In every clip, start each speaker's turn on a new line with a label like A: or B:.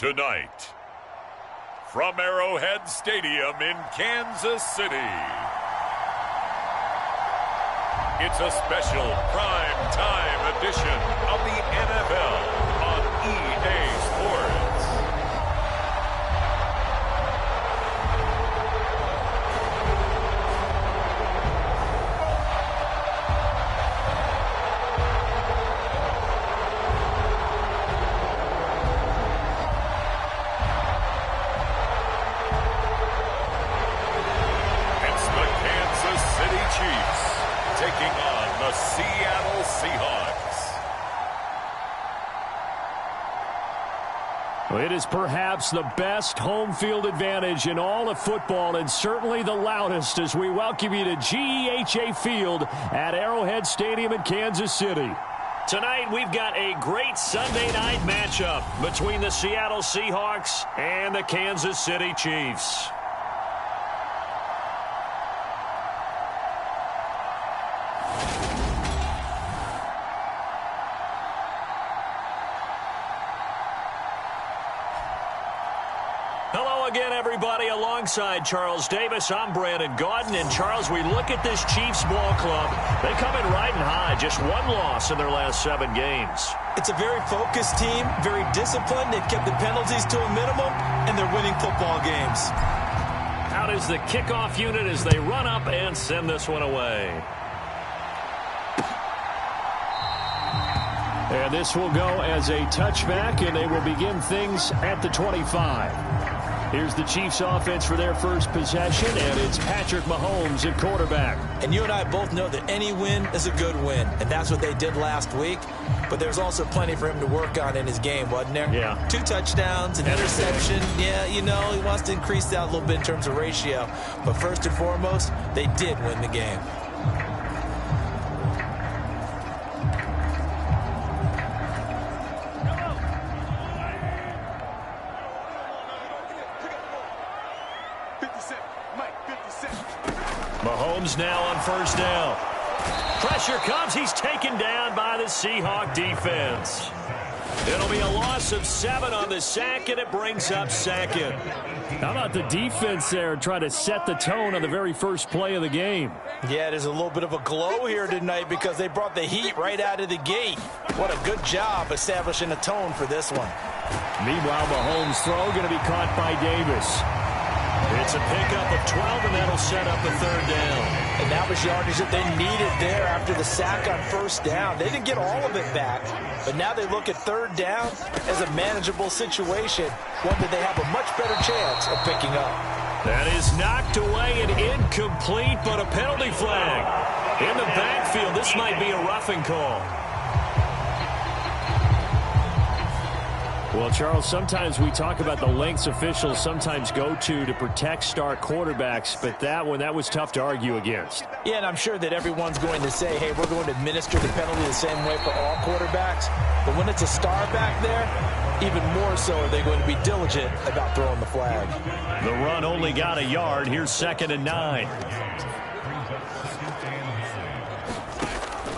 A: Tonight, from Arrowhead Stadium in Kansas City, it's a special prime time edition of the NFL on EA Sports. Taking on the Seattle Seahawks.
B: Well, it is perhaps the best home field advantage in all of football, and certainly the loudest, as we welcome you to GEHA Field at Arrowhead Stadium in Kansas City. Tonight, we've got a great Sunday night matchup between the Seattle Seahawks and the Kansas City Chiefs. Hello again, everybody. Alongside Charles Davis, I'm Brandon Gaudin. And, Charles, we look at this Chiefs ball club. They come in riding high. Just one loss in their last 7 games.
C: It's a very focused team, very disciplined. They've kept the penalties to a minimum, and they're winning football games.
B: Out is the kickoff unit as they run up and send this one away. And this will go as a touchback, and they will begin things at the 25. Here's the Chiefs offense for their first possession, and it's Patrick Mahomes at quarterback.
C: And you and I both know that any win is a good win, and that's what they did last week. But there's also plenty for him to work on in his game, wasn't there?
B: Yeah.
C: 2 touchdowns, an interception. Yeah, you know, he wants to increase that a little bit in terms of ratio. But first and foremost, they did win the game.
B: Mahomes now on first down. Pressure comes. He's taken down by the Seahawk defense. It'll be a loss of 7 on the sack, and it brings up second. How about the defense there trying to set the tone on the very first play of the game?
C: Yeah, there's a little bit of a glow here tonight because they brought the heat right out of the gate. What a good job establishing a tone for this one.
B: Meanwhile, Mahomes' throw going to be caught by Davis. It's a pickup of 12, and that'll set up a third down.
C: And that was yardage that they needed there after the sack on first down. They didn't get all of it back, but now they look at third down as a manageable situation, one that they have a much better chance of picking up.
B: That is knocked away and incomplete, but a penalty flag. In the backfield, this might be a roughing call. Well, Charles, sometimes we talk about the lengths officials sometimes go to protect star quarterbacks, but that was tough to argue against.
C: Yeah, and I'm sure that everyone's going to say, hey, we're going to administer the penalty the same way for all quarterbacks. But when it's a star back there, even more so are they going to be diligent about throwing the flag.
B: The run only got a yard. Here's 2nd and 9.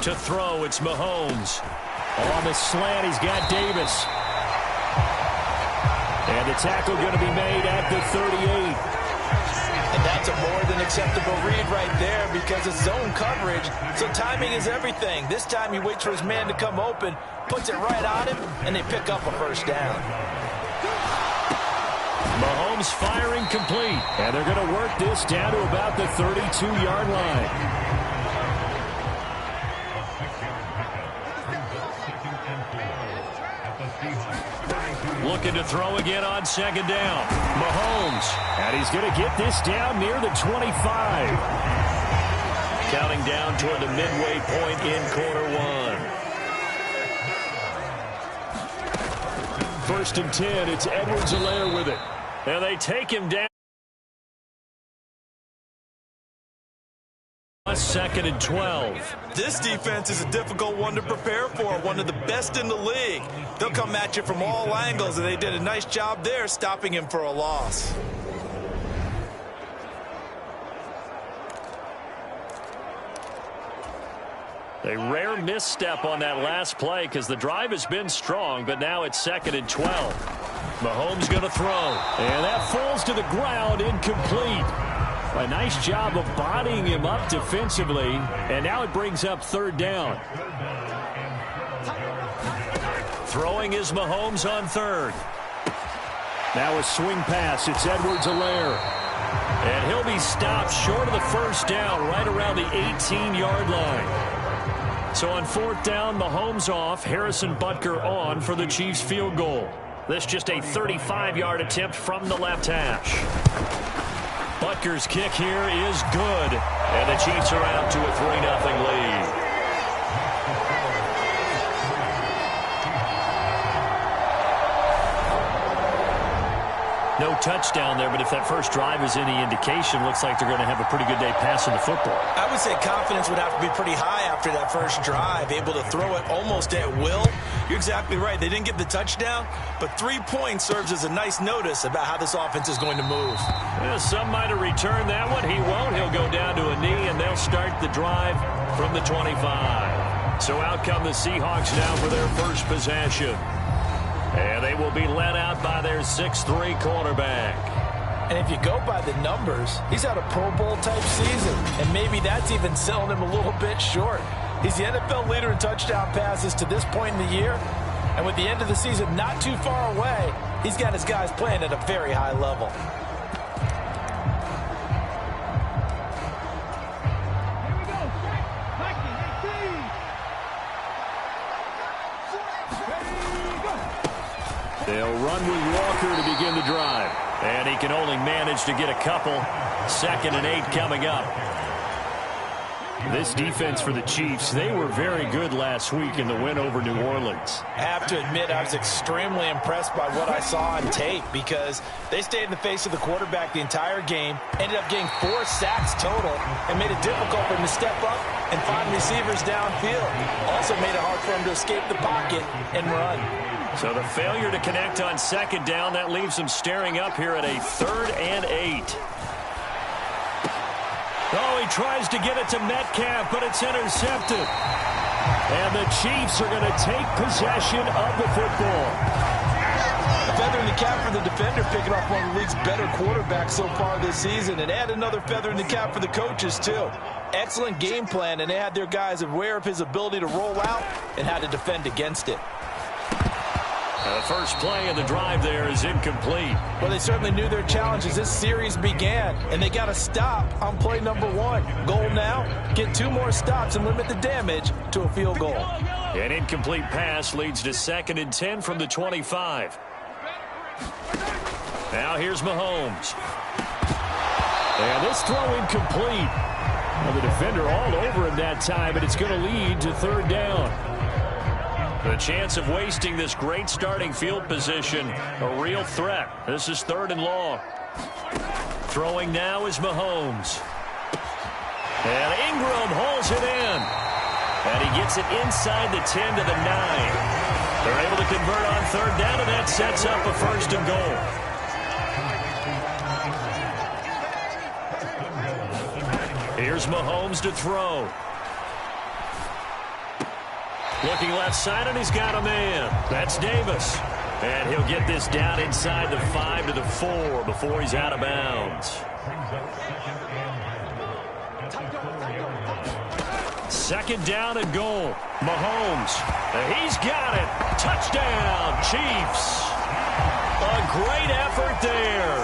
B: To throw, it's Mahomes. On the slant, he's got Davis. And the tackle going to be made at the 38.
C: And that's a more than acceptable read right there because it's zone coverage, so timing is everything. This time he waits for his man to come open, puts it right on him, and they pick up a first down.
B: Mahomes firing complete, and they're going to work this down to about the 32-yard line. Looking to throw again on 2nd down. Mahomes. And he's going to get this down near the 25. Counting down toward the midway point in quarter 1. 1st and 10. It's Edwards-Helaire with it. And they take him down. 2nd and 12.
C: This defense is a difficult one to prepare for, one of the best in the league. They'll come at you from all angles, and they did a nice job there stopping him for a loss.
B: A rare misstep on that last play because the drive has been strong, but now it's 2nd and 12. Mahomes going to throw. And that falls to the ground, incomplete. A nice job of bodying him up defensively. And now it brings up third down. Throwing is Mahomes on third. Now a swing pass. It's Edwards-Helaire. And he'll be stopped short of the first down, right around the 18-yard line. So on fourth down, Mahomes off, Harrison Butker on for the Chiefs field goal. This just a 35-yard attempt from the left hash. Butker's kick here is good. And the Chiefs are out to a 3-0 lead. No touchdown there, but if that first drive is any indication, looks like they're going to have a pretty good day passing the football.
C: I would say confidence would have to be pretty high after that first drive, able to throw it almost at will. You're exactly right. They didn't get the touchdown, but 3 points serves as a nice notice about how this offense is going to move.
B: Yeah, some might have returned that one. He won't. He'll go down to a knee, and they'll start the drive from the 25. So out come the Seahawks now for their first possession. And they will be led out by their 6'3" quarterback.
C: And if you go by the numbers, he's had a Pro Bowl type season. And maybe that's even selling him a little bit short. He's the NFL leader in touchdown passes to this point in the year. And with the end of the season not too far away, he's got his guys playing at a very high level.
B: They'll run with Walker to begin the drive. And he can only manage to get a couple. 2nd and 8 coming up. This defense for the Chiefs, they were very good last week in the win over New Orleans.
C: I have to admit, I was extremely impressed by what I saw on tape because they stayed in the face of the quarterback the entire game, ended up getting 4 sacks total, and made it difficult for him to step up and find receivers downfield. Also made it hard for him to escape the pocket and run.
B: So the failure to connect on 2nd down, that leaves them staring up here at a 3rd and 8. Oh, he tries to get it to Metcalf, but it's intercepted. And the Chiefs are going to take possession of the football.
C: A feather in the cap for the defender, picking off one of the league's better quarterbacks so far this season, and add another feather in the cap for the coaches, too. Excellent game plan, and they had their guys aware of his ability to roll out and how to defend against it.
B: The first play of the drive there is incomplete.
C: Well, they certainly knew their challenge as this series began, and they got to stop on play number 1. Goal now, get 2 more stops and limit the damage to a field goal.
B: An incomplete pass leads to 2nd and 10 from the 25. Now here's Mahomes. And this throw incomplete. Well, the defender all over him that time, and it's going to lead to 3rd down. The chance of wasting this great starting field position, a real threat. This is 3rd and long. Throwing now is Mahomes. And Ingram hauls it in. And he gets it inside the 10 to the 9. They're able to convert on 3rd down, and that sets up a 1st and goal. Here's Mahomes to throw. Looking left side, and he's got a man. That's Davis. And he'll get this down inside the 5 to the 4 before he's out of bounds. 2nd down and goal. Mahomes. He's got it. Touchdown, Chiefs. A great effort there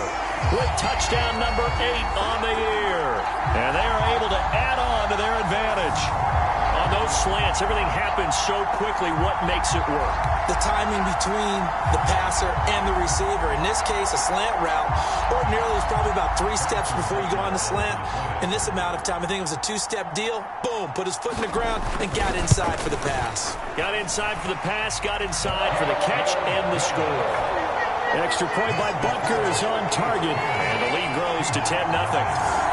B: with touchdown number 8 on the year. And they are able to add on to their advantage. On those slants, everything happens so quickly. What makes it work?
C: The timing between the passer and the receiver. In this case, a slant route. Ordinarily, it's probably about 3 steps before you go on the slant. In this amount of time, I think it was a 2-step deal. Boom, put his foot in the ground and got inside for the pass.
B: Got inside for the pass, got inside for the catch and the score. Extra point by Butker is on target. And the lead grows to 10-0.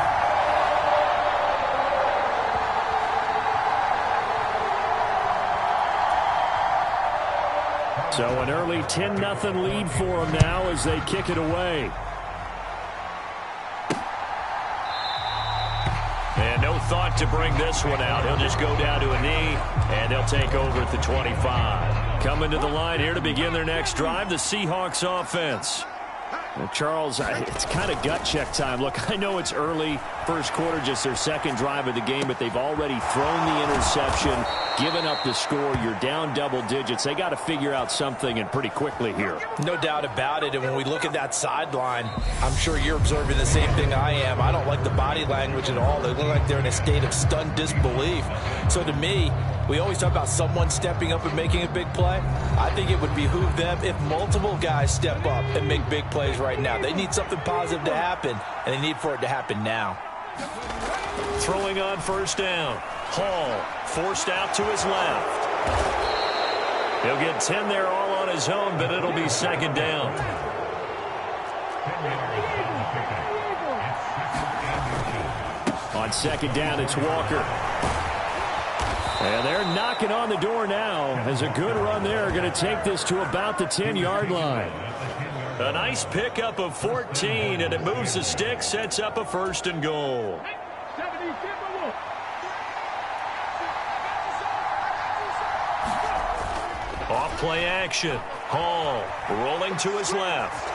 B: So an early 10-0 lead for them now as they kick it away. And no thought to bring this one out. He'll just go down to a knee, and they'll take over at the 25. Coming to the line here to begin their next drive, the Seahawks offense. Charles, it's kind of gut check time. Look, I know it's early, first quarter, just their second drive of the game, but they've already thrown the interception, given up the score. You're down double digits. They got to figure out something, and pretty quickly here.
C: No doubt about it. And when we look at that sideline, I'm sure you're observing the same thing I am. I don't like the body language at all. They look like they're in a state of stunned disbelief. So to me, we always talk about someone stepping up and making a big play. I think it would behoove them if multiple guys step up and make big plays right now. They need something positive to happen, and they need for it to happen now.
B: Throwing on first down. Hall forced out to his left. He'll get 10 there all on his own, but it'll be second down. On second down, it's Walker. And they're knocking on the door now as a good run there. Going to take this to about the 10-yard line. A nice pickup of 14, and it moves the stick, sets up a first and goal. Off play action. Hall rolling to his left.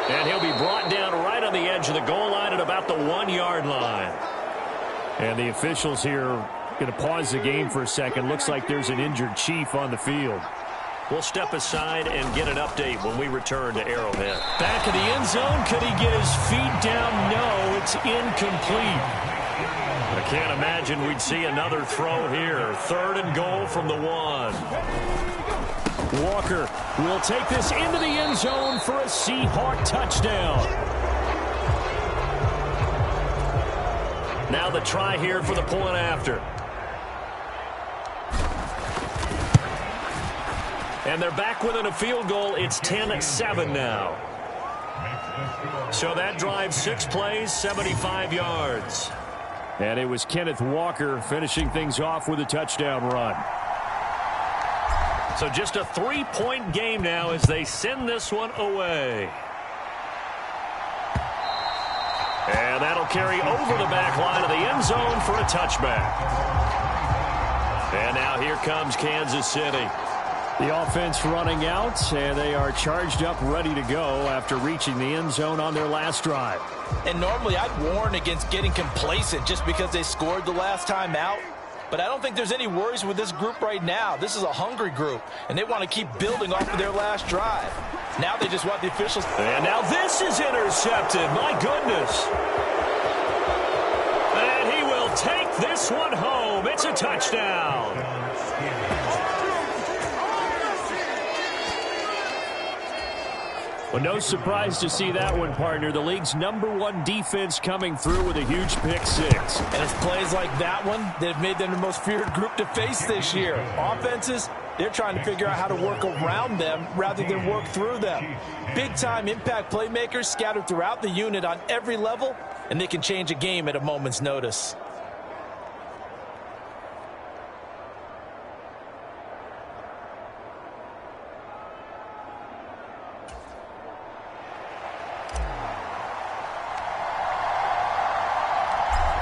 B: And he'll be brought down right on the edge of the goal line at about the 1-yard line. And the officials here going to pause the game for a second. Looks like there's an injured Chief on the field. We'll step aside and get an update when we return to Arrowhead. Back of the end zone. Could he get his feet down? No, it's incomplete. I can't imagine we'd see another throw here. Third and goal from the 1. Walker will take this into the end zone for a Seahawk touchdown. Now the try here for the point after. And they're back within a field goal. It's 10-7 now. So that drive, 6 plays, 75 yards. And it was Kenneth Walker finishing things off with a touchdown run. So just a 3-point game now as they send this one away. And that'll carry over the back line of the end zone for a touchback. And now here comes Kansas City. The offense running out, and they are charged up, ready to go after reaching the end zone on their last drive.
C: And normally I'd warn against getting complacent just because they scored the last time out. But I don't think there's any worries with this group right now. This is a hungry group, and they want to keep building off of their last drive. Now they just want the officials.
B: And now this is intercepted. My goodness. And he will take this one home. It's a touchdown. Well, no surprise to see that one, partner. The league's #1 defense coming through with a huge pick-6.
C: And it's plays like that one that have made them the most feared group to face this year. Offenses, they're trying to figure out how to work around them rather than work through them. Big-time impact playmakers scattered throughout the unit on every level, and they can change a game at a moment's notice.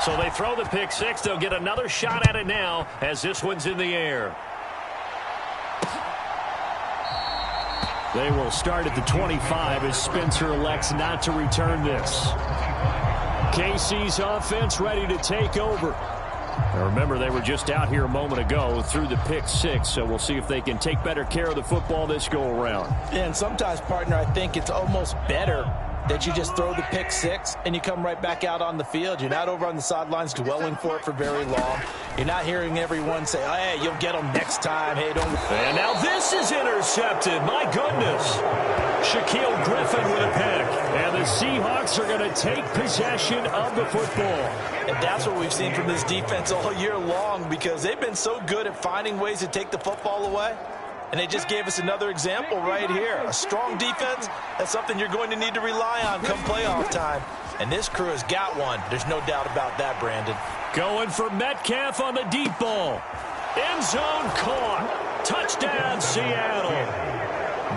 B: So they throw the pick-6. They'll get another shot at it now as this one's in the air. They will start at the 25 as Spencer elects not to return this. KC's offense ready to take over. Now remember, they were just out here a moment ago through the pick-6, so we'll see if they can take better care of the football this go-around.
C: And sometimes, partner, I think it's almost better that you just throw the pick-6 and you come right back out on the field. You're not over on the sidelines dwelling for it for very long. You're not hearing everyone say, oh, hey, you'll get them next time. Hey, don't.
B: And now this is intercepted. My goodness. Shaquille Griffin with a pick. And the Seahawks are going to take possession of the football.
C: And that's what we've seen from this defense all year long, because they've been so good at finding ways to take the football away. And they just gave us another example right here. A strong defense, that's something you're going to need to rely on come playoff time. And this crew has got one. There's no doubt about that, Brandon.
B: Going for Metcalf on the deep ball. End zone caught. Touchdown, Seattle.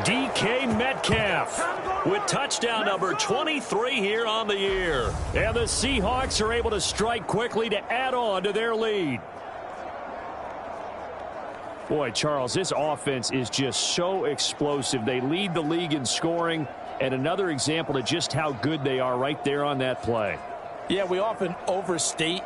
B: DK Metcalf with touchdown number 23 here on the year. And the Seahawks are able to strike quickly to add on to their lead. Boy, Charles, this offense is just so explosive. They lead the league in scoring, and another example of just how good they are right there on that play.
C: Yeah, we often overstate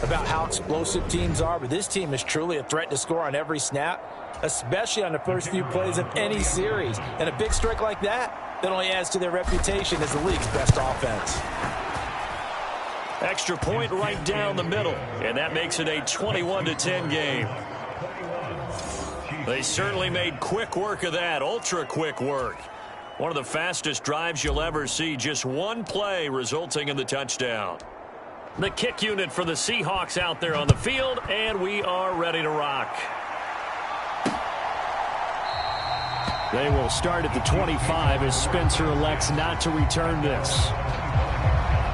C: about how explosive teams are, but this team is truly a threat to score on every snap, especially on the first few plays of any series. And a big streak like that only adds to their reputation as the league's best offense.
B: Extra point right down the middle, and that makes it a 21-10 game. They certainly made quick work of that, ultra-quick work. One of the fastest drives you'll ever see, just one play resulting in the touchdown. The kick unit for the Seahawks out there on the field, and we are ready to rock. They will start at the 25 as Spencer elects not to return this.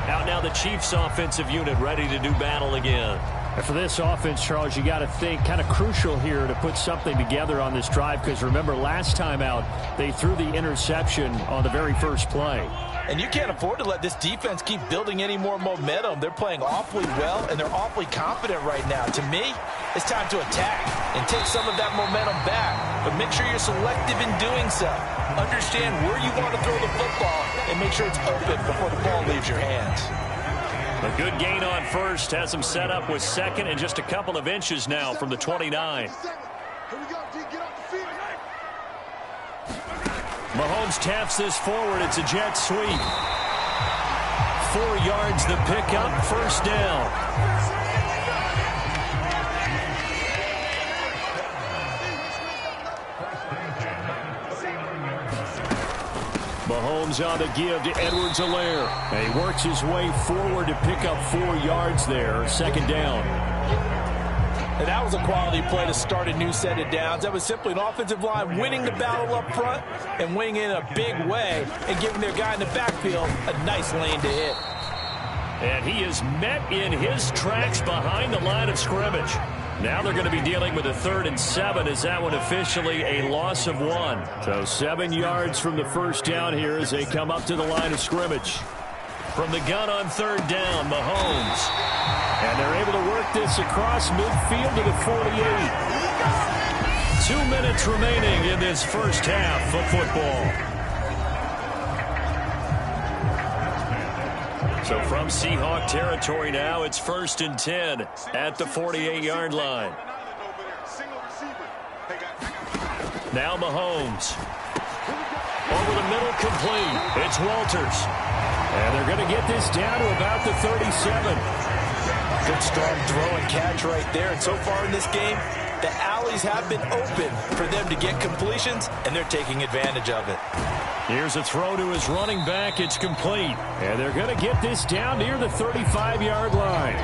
B: Out now the Chiefs offensive unit ready to do battle again. And for this offense, Charles, you got to think kind of crucial here to put something together on this drive, because remember last time out they threw the interception on the very first play.
C: And you can't afford to let this defense keep building any more momentum. They're playing awfully well, and they're awfully confident right now. To me, it's time to attack and take some of that momentum back. But make sure you're selective in doing so. Understand where you want to throw the football and make sure it's open before the ball leaves your hands.
B: A good gain on first has him set up with second and just a couple of inches now from the 29. Mahomes taps this forward. It's a jet sweep. 4 yards the pickup, first down. Mahomes on the give to Edwards-Helaire. He works his way forward to pick up 4 yards there, second down.
C: And that was a quality play to start a new set of downs. That was simply an offensive line winning the battle up front and winning in a big way and giving their guy in the backfield a nice lane to hit.
B: And he is met in his tracks behind the line of scrimmage. Now they're going to be dealing with a 3rd and 7 as that one officially a loss of 1. So 7 yards from the first down here as they come up to the line of scrimmage. From the gun on 3rd down, Mahomes. And they're able to work this across midfield to the 48. 2 minutes remaining in this first half of football. So from Seahawk territory now, it's 1st and 10 at the 48-yard line. Now Mahomes. Over the middle, complete. It's Walters. And they're going to get this down to about the 37.
C: Good strong throw and catch right there. And so far in this game, the alleys have been open for them to get completions, and they're taking advantage of it.
B: Here's a throw to his running back. It's complete. And they're going to get this down near the 35-yard line.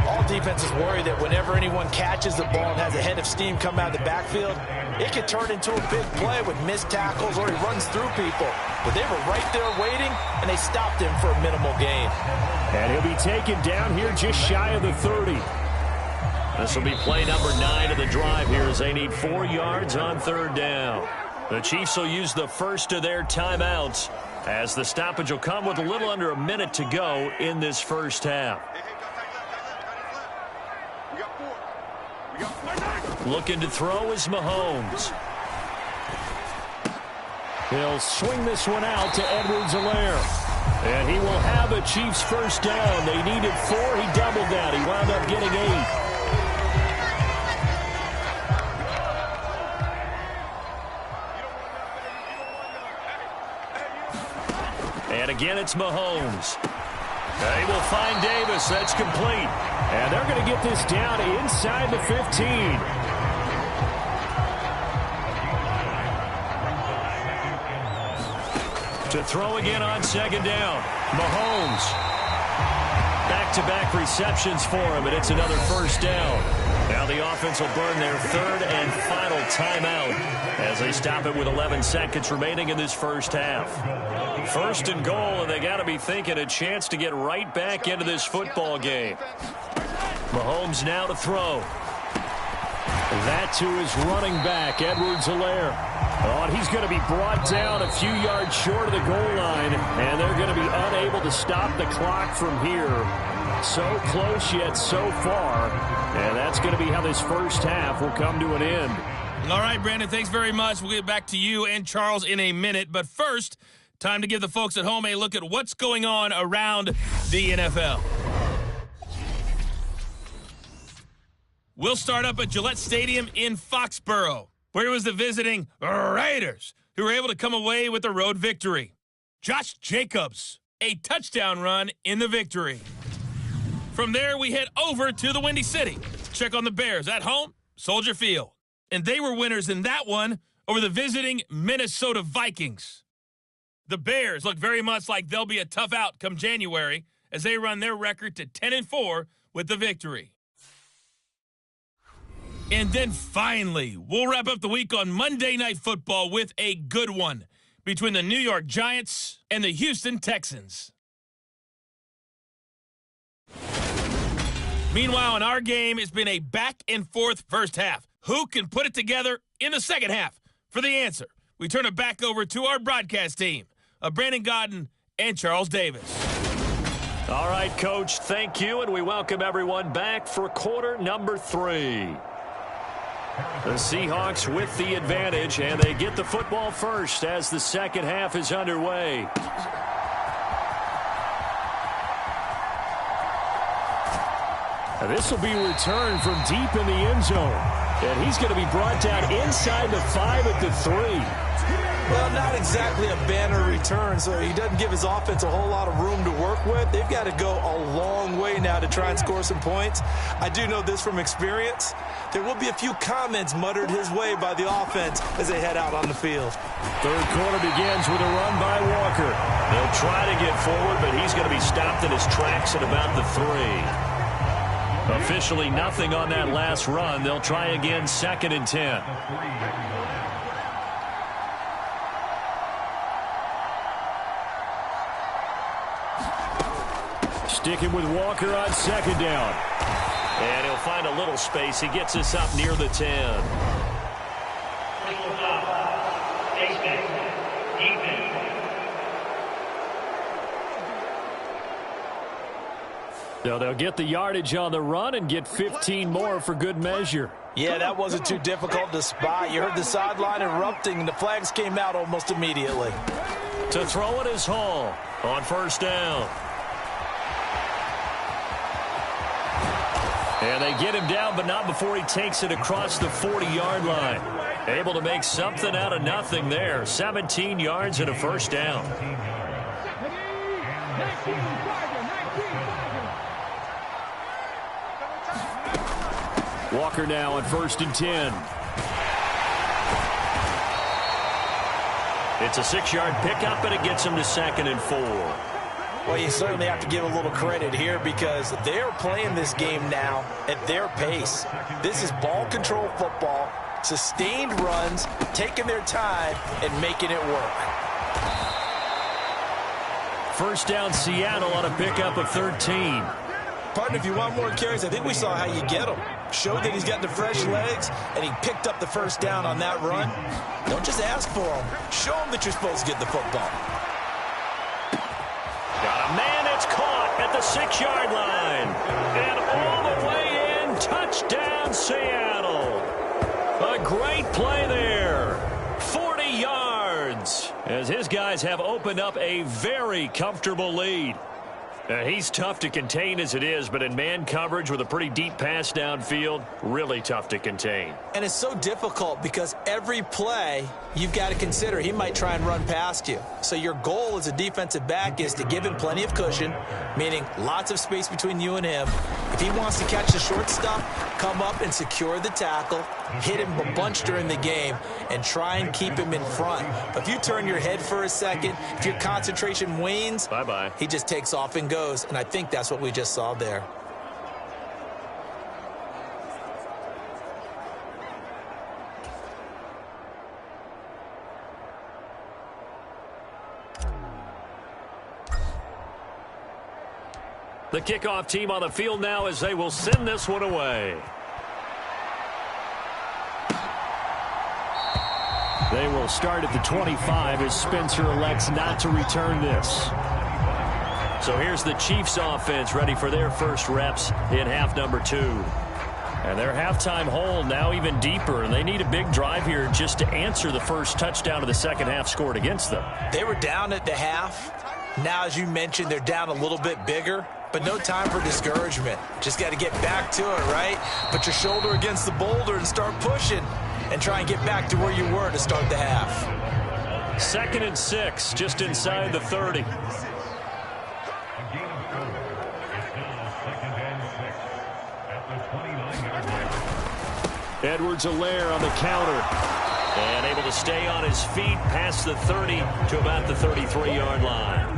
C: All defenses worry that whenever anyone catches the ball and has a head of steam come out of the backfield, it could turn into a big play with missed tackles or he runs through people. But they were right there waiting, and they stopped him for a minimal gain.
B: And he'll be taken down here just shy of the 30. This will be play number 9 of the drive here as they need 4 yards on 3rd down. The Chiefs will use the first of their timeouts as the stoppage will come with a little under a minute to go in this first half. Looking to throw is Mahomes. He'll swing this one out to Edwards-Helaire. And he will have a Chiefs first down. They needed 4. He doubled that. He wound up getting 8. And again, it's Mahomes. They will find Davis. That's complete. And they're going to get this down inside the 15. To throw again on 2nd down. Mahomes. Back-to-back receptions for him, and it's another first down. Now the offense will burn their 3rd and final timeout as they stop it with 11 seconds remaining in this first half. 1st and goal, and they got to be thinking a chance to get right back into this football game. Mahomes now to throw. That to his running back, Edwards-Helaire. Oh, and he's going to be brought down a few yards short of the goal line, and they're going to be unable to stop the clock from here. So close yet so far. And that's going to be how this first half will come to an end.
D: All right, Brandon, thanks very much. We'll get back to you and Charles in a minute. But first, time to give the folks at home a look at what's going on around the NFL. We'll start up at Gillette Stadium in Foxborough, where it was the visiting Raiders who were able to come away with a road victory. Josh Jacobs, a touchdown run in the victory. From there, we head over to the Windy City. Check on the Bears at home, Soldier Field. And they were winners in that one over the visiting Minnesota Vikings. The Bears look very much like they'll be a tough out come January as they run their record to 10-4 with the victory. And then finally, we'll wrap up the week on Monday Night Football with a good one between the New York Giants and the Houston Texans. Meanwhile, in our game, it's been a back-and-forth first half. Who can put it together in the second half? For the answer, we turn it back over to our broadcast team of Brandon Godden and Charles Davis.
B: All right, Coach, thank you, and we welcome everyone back for quarter number 3. The Seahawks with the advantage, and they get the football first as the second half is underway. This will be returned from deep in the end zone. And he's going to be brought down inside the 5 at the 3.
C: Well, not exactly a banner return, so he doesn't give his offense a whole lot of room to work with. They've got to go a long way now to try and score some points. I do know this from experience. There will be a few comments muttered his way by the offense as they head out on the field.
B: Third quarter begins with a run by Walker. They'll try to get forward, but he's going to be stopped in his tracks at about the 3. Officially nothing on that last run. They'll try again, 2nd and 10. Sticking with Walker on 2nd down. And he'll find a little space. He gets us up near the 10. So they'll get the yardage on the run and get 15 more for good measure.
C: Yeah, that wasn't too difficult to spot. You heard the sideline erupting, and the flags came out almost immediately.
B: To throw it is Hall on 1st down. And they get him down, but not before he takes it across the 40-yard line. Able to make something out of nothing there. 17 yards and a 1st down. Walker now on 1st and 10. It's a 6-yard pickup, and it gets him to 2nd and 4.
C: Well, you certainly have to give a little credit here because they're playing this game now at their pace. This is ball control football, sustained runs, taking their time, and making it work.
B: 1st down, Seattle on a pickup of 13.
C: Partner, if you want more carries, I think we saw how you get them. Showed that he's got the fresh legs, and he picked up the 1st down on that run. Don't just ask for them. Show them that you're supposed to get the football.
B: Got a man that's caught at the 6-yard line. And all the way in, touchdown Seattle. A great play there. 40 yards as his guys have opened up a very comfortable lead. He's tough to contain as it is, but in man coverage with a pretty deep pass downfield, really tough to contain.
C: And it's so difficult because every play you've got to consider he might try and run past you. So your goal as a defensive back is to give him plenty of cushion, meaning lots of space between you and him. If he wants to catch the short stuff, come up and secure the tackle, hit him a bunch during the game, and try and keep him in front. But if you turn your head for a second, if your concentration wanes,
B: bye-bye. He
C: just takes off and goes, and I think that's what we just saw there.
B: The kickoff team on the field now as they will send this one away. They will start at the 25 as Spencer elects not to return this. So here's the Chiefs offense ready for their first reps in half number 2. And their halftime hole now even deeper, and they need a big drive here just to answer the first touchdown of the second half scored against them.
C: They were down at the half. Now, as you mentioned, they're down a little bit bigger, but no time for discouragement. Just got to get back to it, right? Put your shoulder against the boulder and start pushing and try and get back to where you were to start the half.
B: 2nd and 6, just inside the 30. Edwards-Helaire on the counter. And able to stay on his feet past the 30 to about the 33-yard line.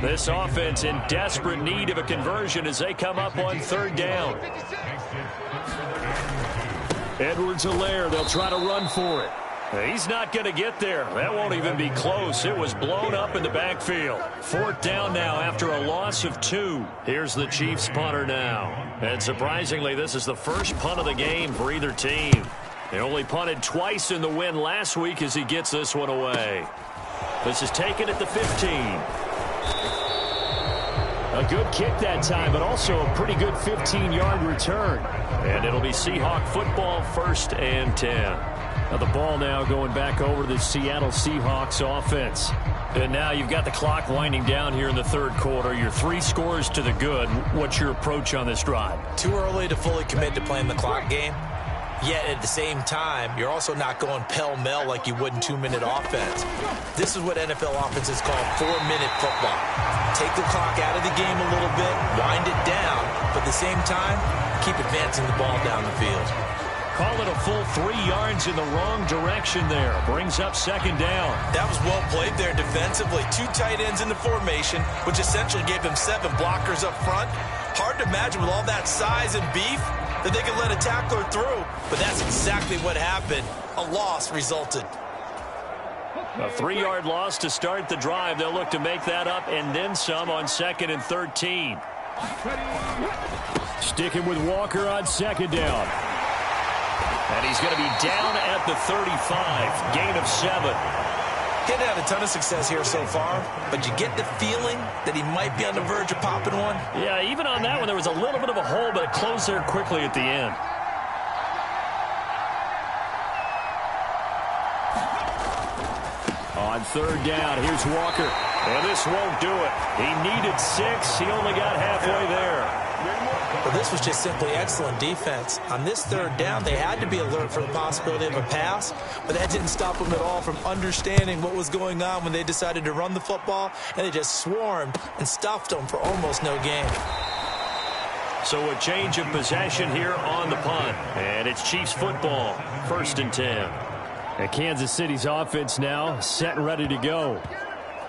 B: This offense in desperate need of a conversion as they come up on 3rd down. Edwards-Helaire, they'll try to run for it. He's not going to get there. That won't even be close. It was blown up in the backfield. 4th down now after a loss of 2. Here's the Chiefs punter now. And surprisingly, this is the first punt of the game for either team. They only punted twice in the win last week as he gets this one away. This is taken at the 15. A good kick that time, but also a pretty good 15-yard return. And it'll be Seahawk football, 1st and 10. Now the ball now going back over to the Seattle Seahawks offense. And now you've got the clock winding down here in the 3rd quarter. You're 3 scores to the good. What's your approach on this drive?
C: Too early to fully commit to playing the clock game. Yet at the same time, you're also not going pell-mell like you would in 2-minute offense. This is what NFL offenses call 4-minute football. Take the clock out of the game a little bit, wind it down, but at the same time, keep advancing the ball down the field.
B: Call it a full 3 yards in the wrong direction there. Brings up 2nd down.
C: That was well played there defensively. 2 tight ends in the formation, which essentially gave them 7 blockers up front. Hard to imagine with all that size and beef that they could let a tackler through. But that's exactly what happened. A loss resulted.
B: A 3-yard loss to start the drive. They'll look to make that up and then some on 2nd and 13. Sticking with Walker on 2nd down. And he's going to be down at the 35. Gain of 7.
C: He hadn't had a ton of success here so far, but you get the feeling that he might be on the verge of popping one.
B: Yeah, even on that one, there was a little bit of a hole, but it closed there quickly at the end. On 3rd down, here's Walker. And this won't do it. He needed 6. He only got halfway there.
C: Well, this was just simply excellent defense. On this 3rd down, they had to be alert for the possibility of a pass, but that didn't stop them at all from understanding what was going on when they decided to run the football, and they just swarmed and stuffed them for almost no gain.
B: So a change of possession here on the punt, and it's Chiefs football, 1st and 10. And Kansas City's offense now set and ready to go.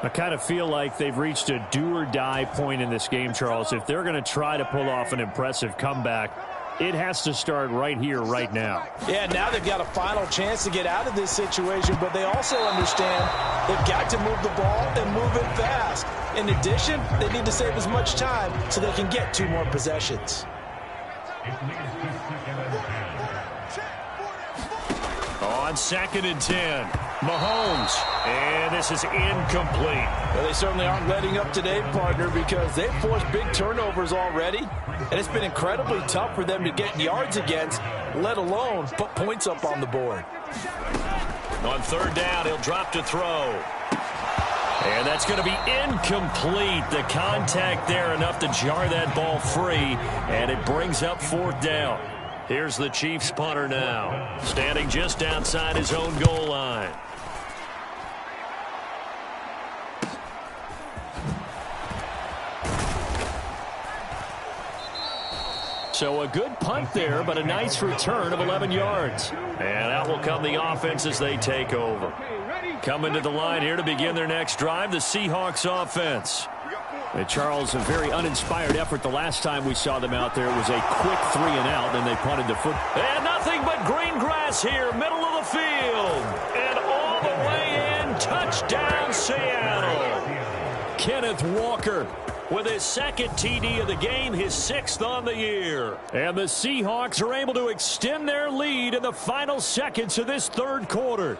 B: I kind of feel like they've reached a do-or-die point in this game, Charles. If they're going to try to pull off an impressive comeback, it has to start right here, right now.
C: Yeah, now they've got a final chance to get out of this situation, but they also understand they've got to move the ball and move it fast. In addition, they need to save as much time so they can get 2 more possessions.
B: On 2nd and 10, Mahomes, and this is incomplete.
C: Well, they certainly aren't letting up today, partner, because they've forced big turnovers already, and it's been incredibly tough for them to get yards against, let alone put points up on the board.
B: On 3rd down, he'll drop to throw. And that's going to be incomplete. The contact there enough to jar that ball free, and it brings up 4th down. Here's the Chiefs punter now, standing just outside his own goal line. So a good punt there, but a nice return of 11 yards. And out will come the offense as they take over. Coming to the line here to begin their next drive, the Seahawks offense. And Charles, a very uninspired effort the last time we saw them out there. It was a quick 3 and out, then they punted the foot. And nothing but green grass here, middle of the field. And all the way in, touchdown Seattle. Kenneth Walker with his 2nd TD of the game, his 6th on the year. And the Seahawks are able to extend their lead in the final seconds of this 3rd quarter.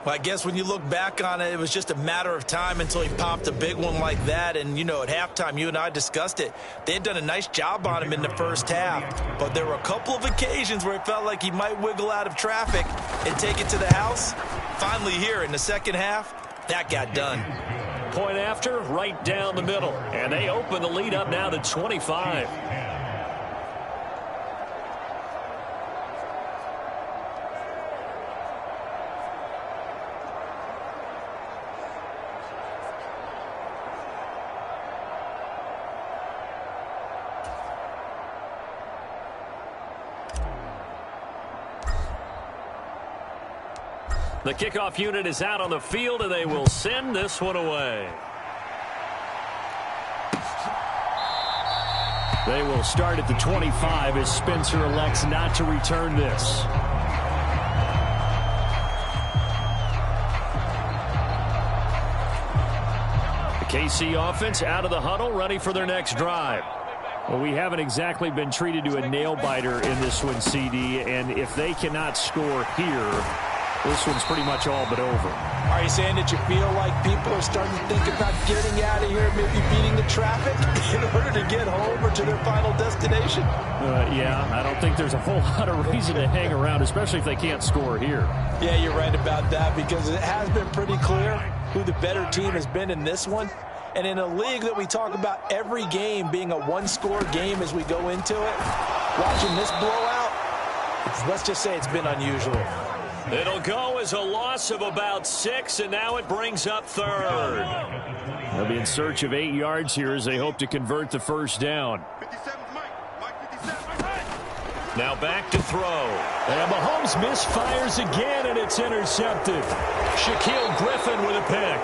C: Well, I guess when you look back on it, it was just a matter of time until he popped a big one like that. And, you know, at halftime, you and I discussed it. They had done a nice job on him in the first half. But there were a couple of occasions where it felt like he might wiggle out of traffic and take it to the house. Finally here in the second half, that got done.
B: Point after, right down the middle. And they open the lead up now to 25. The kickoff unit is out on the field, and they will send this one away. They will start at the 25 as Spencer elects not to return this. The KC offense out of the huddle, ready for their next drive. Well, we haven't exactly been treated to a nail-biter in this one, CD, and if they cannot score here, this one's pretty much all but over.
C: Are you saying that you feel like people are starting to think about getting out of here, maybe beating the traffic in order to get home or to their final destination?
B: Yeah, I don't think there's a whole lot of reason to hang around, especially if they can't score here.
C: Yeah, you're right about that because it has been pretty clear who the better team has been in this one. And in a league that we talk about every game being a one-score game as we go into it, watching this blowout, let's just say it's been unusual.
B: It'll go as a loss of about 6, and now it brings up third. They'll be in search of 8 yards here as they hope to convert the first down. Now back to throw. And Mahomes misfires again, and it's intercepted. Shaquille Griffin with a pick.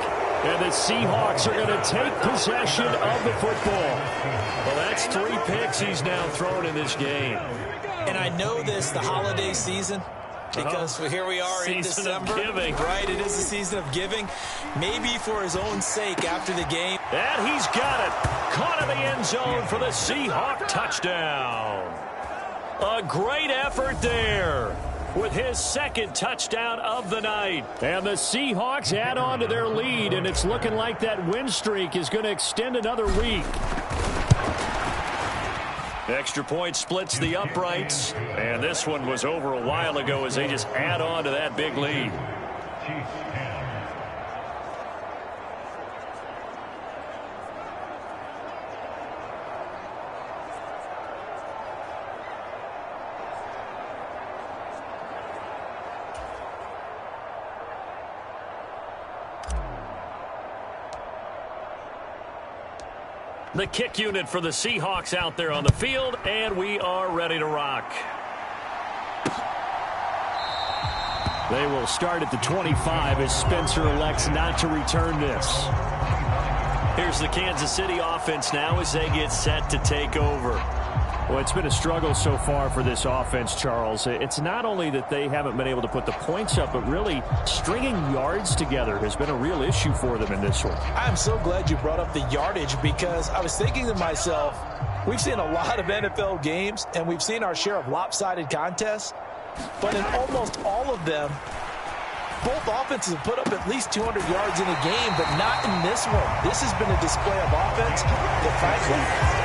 B: And the Seahawks are going to take possession of the football. Well, that's 3 picks he's now thrown in this game.
C: And I know this, the holiday season, because here we are in December.
B: Season of giving.
C: Right, it is a season of giving. Maybe for his own sake after the game.
B: And he's got it. Caught in the end zone for the Seahawk touchdown. A great effort there with his second touchdown of the night. And the Seahawks add on to their lead, and it's looking like that win streak is going to extend another week. Extra point splits the uprights, and this one was over a while ago as they just add on to that big lead. The kick unit for the Seahawks out there on the field, and we are ready to rock. They will start at the 25 as Spencer elects not to return this. Here's the Kansas City offense now as they get set to take over. Well, it's been a struggle so far for this offense, Charles. It's not only that they haven't been able to put the points up, but really stringing yards together has been a real issue for them in this one.
C: I'm so glad you brought up the yardage because I was thinking to myself, we've seen a lot of NFL games, and we've seen our share of lopsided contests, but in almost all of them, both offenses have put up at least 200 yards in a game, but not in this one. This has been a display of offense that, frankly,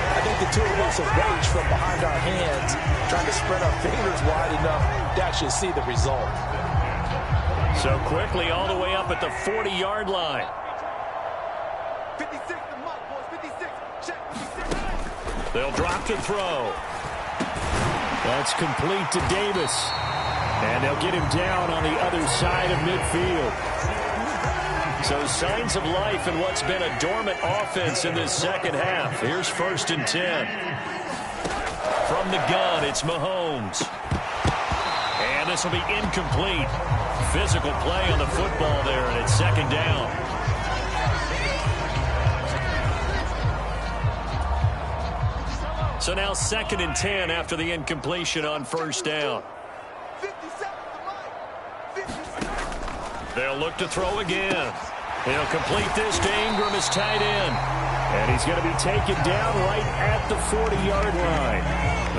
C: I think the two of us have watched from behind our hands, trying to spread our fingers wide enough to actually see the result.
B: So quickly all the way up at the 40-yard line.
E: 56, the mark, boys, 56. Check, 56.
B: They'll drop to throw. That's complete to Davis. And they'll get him down on the other side of midfield. So signs of life in what's been a dormant offense in this second half. Here's 1st and 10. From the gun, it's Mahomes. And this will be incomplete. Physical play on the football there, and it's 2nd down. So now 2nd and 10 after the incompletion on 1st down. They'll look to throw again. He'll complete this to Ingram, his tight end. And he's going to be taken down right at the 40-yard line.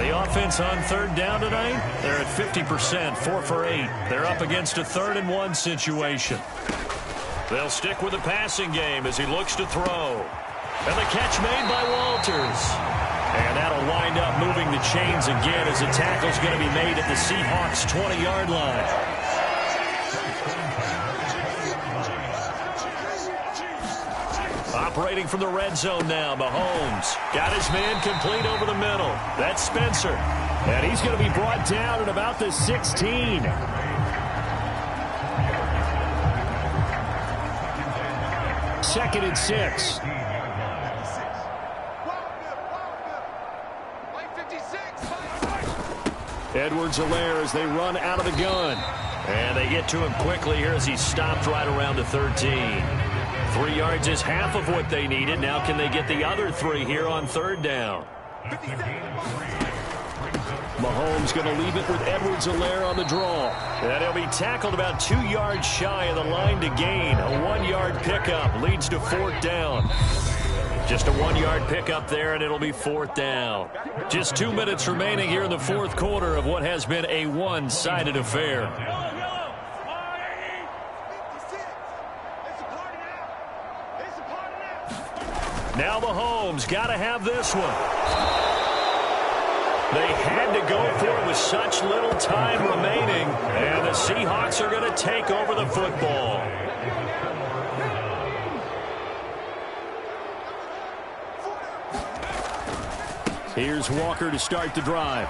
B: The offense on third down tonight, they're at 50%, 4 for 8. They're up against a 3rd-and-1 situation. They'll stick with the passing game as he looks to throw. And the catch made by Walters. And that'll wind up moving the chains again as the tackle's going to be made at the Seahawks' 20-yard line. Operating from the red zone now, Mahomes. Got his man complete over the middle. That's Spencer. And he's going to be brought down at about the 16. Second and 6. Edwards-Helaire as they run out of the gun. And they get to him quickly here as he's stopped right around the 13. 3 yards is half of what they needed. Now can they get the other 3 here on third down? Mahomes going to leave it with Edwards-Helaire on the draw. And he'll be tackled about 2 yards shy of the line to gain. A 1-yard pickup leads to 4th down. Just a 1-yard pickup there, and it'll be 4th down. Just 2 minutes remaining here in the 4th quarter of what has been a one-sided affair. Now Mahomes got to have this one. They had to go for it with such little time remaining, and the Seahawks are going to take over the football. Here's Walker to start the drive.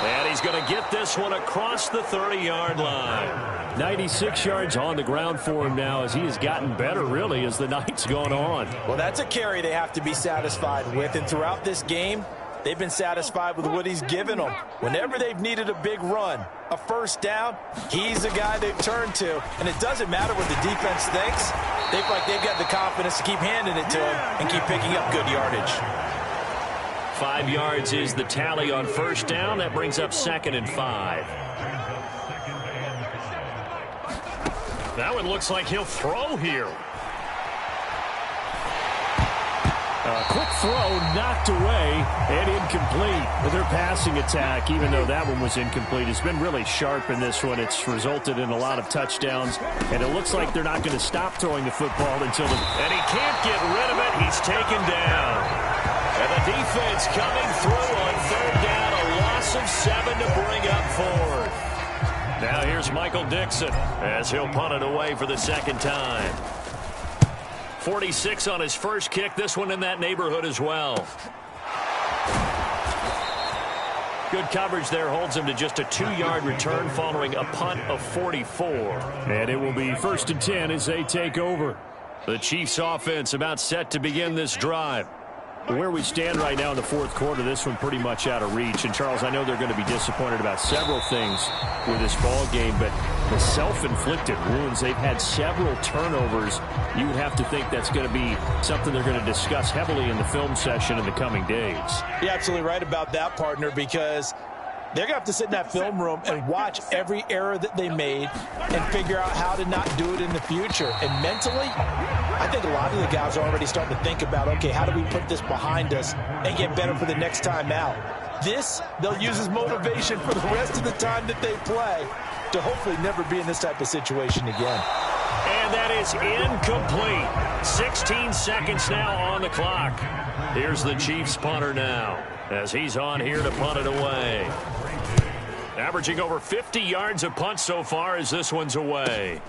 B: And he's going to get this one across the 30-yard line. 96 yards on the ground for him now as he has gotten better, really, as the night's gone on.
C: Well, that's a carry they have to be satisfied with. And throughout this game, they've been satisfied with what he's given them. Whenever they've needed a big run, a first down, he's the guy they've turned to. And it doesn't matter what the defense thinks. They feel like they've got the confidence to keep handing it to him and keep picking up good yardage.
B: 5 yards is the tally on first down. That brings up 2nd and 5. That one looks like he'll throw here. A quick throw knocked away and incomplete. But their passing attack, even though that one was incomplete, has been really sharp in this one. It's resulted in a lot of touchdowns, and it looks like they're not going to stop throwing the football until the... And he can't get rid of it. He's taken down. And the defense coming through on third down. A loss of 7 to bring up 4th. Now here's Michael Dixon as he'll punt it away for the 2nd time. 46 on his first kick. This one in that neighborhood as well. Good coverage there holds him to just a 2-yard return following a punt of 44. And it will be 1st and 10 as they take over. The Chiefs offense about set to begin this drive. Where we stand right now in the 4th quarter, this one pretty much out of reach. And, Charles, I know they're going to be disappointed about several things with this ball game, but the self-inflicted wounds, they've had several turnovers. You would have to think that's going to be something they're going to discuss heavily in the film session in the coming days. You're absolutely right about that, partner, because they're going to have to sit in that film room and watch every error that they made and figure out how to not do it in the future. And mentally, I think a lot of the guys are already starting to think about, okay, how do we put this behind us and get better for the next time out? This, they'll use as motivation for the rest of the time that they play to hopefully never be in this type of situation again. And that is incomplete. 16 seconds now on the clock. Here's the Chiefs punter now as he's on here to punt it away. Averaging over 50 yards a punt so far as this one's away.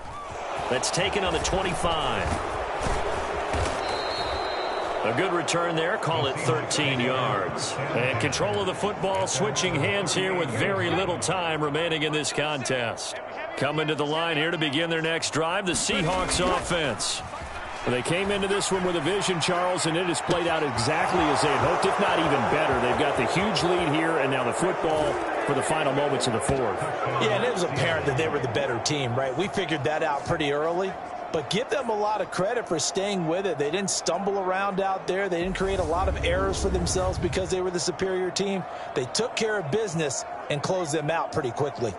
B: That's taken on the 25. A good return there. Call it 13 yards. And control of the football switching hands here with very little time remaining in this contest. Coming to the line here to begin their next drive, the Seahawks offense. They came into this one with a vision, Charles, and it has played out exactly as they had hoped, if not even better. They've got the huge lead here, and now the football for the final moments of the 4th. Yeah, and it was apparent that they were the better team, right? We figured that out pretty early, but give them a lot of credit for staying with it. They didn't stumble around out there. They didn't create a lot of errors for themselves because they were the superior team. They took care of business and closed them out pretty quickly.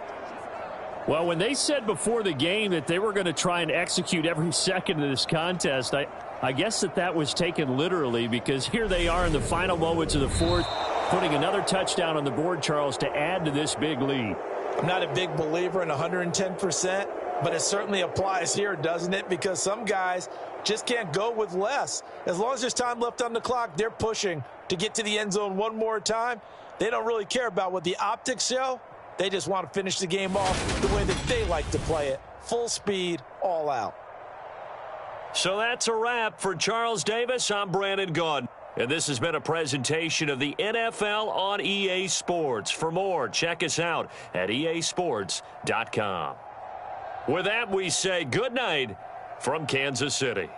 B: Well, when they said before the game that they were going to try and execute every second of this contest, I guess that was taken literally, because here they are in the final moments of the 4th. putting another touchdown on the board, Charles, to add to this big lead.
C: I'm not a big believer in 110%, but it certainly applies here, doesn't it? Because some guys just can't go with less. As long as there's time left on the clock, they're pushing to get to the end zone one more time. They don't really care about what the optics show. They just want to finish the game off the way that they like to play it. Full speed, all out.
B: So that's a wrap for Charles Davis. I'm Brandon Gaudin. And this has been a presentation of the NFL on EA Sports. For more, check us out at easports.com. With that, we say good night from Kansas City.